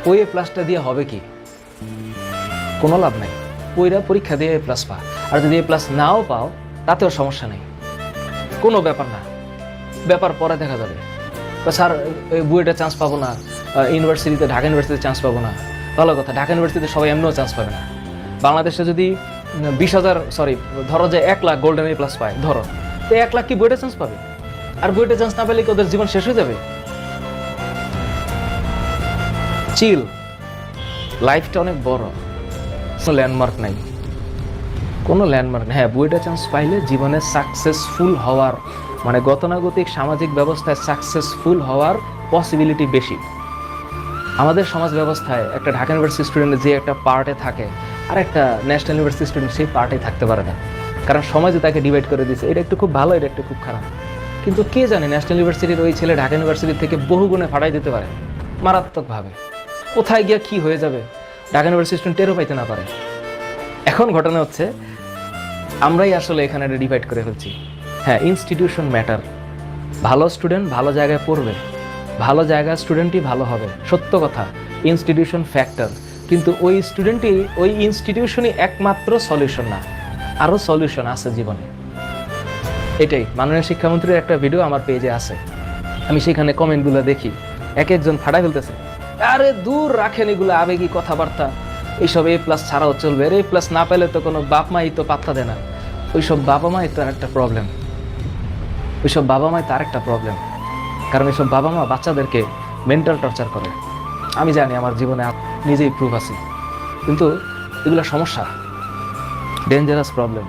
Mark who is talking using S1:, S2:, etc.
S1: ওই এ প্লাসটা দিয়ে হবে কি? কোনো লাভ নাই। ওইরা পরীক্ষা দিয়ে এ প্লাস পা, আর যদি এ প্লাস নাও পাও তাতেও সমস্যা নেই, কোনো ব্যাপার না, ব্যাপার পরে দেখা যাবে। স্যার বুয়েটে চান্স পাবো না, ইউনিভার্সিটিতে ঢাকা ইউনিভার্সিটিতে চান্স পাবো না, ভালো কথা, ঢাকা ইউনিভার্সিটিতে সবাই এমনিও চান্স পাবে না। বাংলাদেশে যদি 20,000 ধরো যে 1 লাখ গোল্ডেন এ প্লাস পায়, ধরো, তো 1 লাখ কি বুয়েটে চান্স পাবে? আর বুয়েটে চান্স না পেলে কি ওদের জীবন শেষ হয়ে যাবে? চিল, লাইফটা অনেক বড়, কোনো ল্যান্ডমার্ক নাই, কোনো ল্যান্ডমার্ক নেই। হ্যাঁ, বুয়েটে চান্স পাইলে জীবনে সাকসেসফুল হওয়ার, মানে গতানুগতিক সামাজিক ব্যবস্থায় সাকসেসফুল হওয়ার পসিবিলিটি বেশি। আমাদের সমাজ ব্যবস্থায় একটা ঢাকা ইউনিভার্সিটি স্টুডেন্ট যে একটা পার্টে থাকে, আর একটা ন্যাশনাল ইউনিভার্সিটি স্টুডেন্ট সেই পার্টে থাকতে পারে না, কারণ সমাজে তাকে ডিভাইড করে দিয়েছে। এটা একটু খুব ভালো, এটা একটু খুব খারাপ। কিন্তু কে জানে ন্যাশনাল ইউনিভার্সিটির ওই ছেলে ঢাকা ইউনিভার্সিটি থেকে বহু গুণে ফাটাই দিতে পারে মারাত্মকভাবে। কোথায় গিয়ে কি হয়ে যাবে ঢাকা ইউনিভার্সিটি স্টুডেন্ট টেরও পাইতে না পারে। এখন ঘটনা হচ্ছে আমরাই আসলে এখানে ডিভাইড করে ফেলছি। হ্যাঁ, ইনস্টিটিউশন ম্যাটার। ভালো স্টুডেন্ট ভালো জায়গায় পড়বে, ভালো জায়গায় স্টুডেন্টই ভালো হবে, সত্য কথা। ইনস্টিটিউশন ফ্যাক্টর, কিন্তু ওই স্টুডেন্টই, ওই ইনস্টিটিউশনই একমাত্র সলিউশন না, আরও সলিউশন আছে জীবনে। এটাই মাননীয় শিক্ষামন্ত্রীর একটা ভিডিও আমার পেজে আছে, আমি সেখানে কমেন্টগুলো দেখি, এক একজন ফাটাই ফেলতেছে, আরে দূর রাখেন এগুলো আবেগী কথাবার্তা, এইসব এ প্লাস ছাড়াও চলবে, এ প্লাস না পেলে তো কোনো বাপ মাই তো পাত্তা দেয় না। ওইসব বাবা মাই তার একটা প্রবলেম, ওইসব বাবা মাই তার একটা প্রবলেম, কারণ এইসব বাবা মা বাচ্চাদেরকে মেন্টাল টর্চার করে। আমি জানি, আমার জীবনে নিজেই প্রুফ আছি, কিন্তু এগুলো সমস্যা, ডেঞ্জারাস প্রবলেম।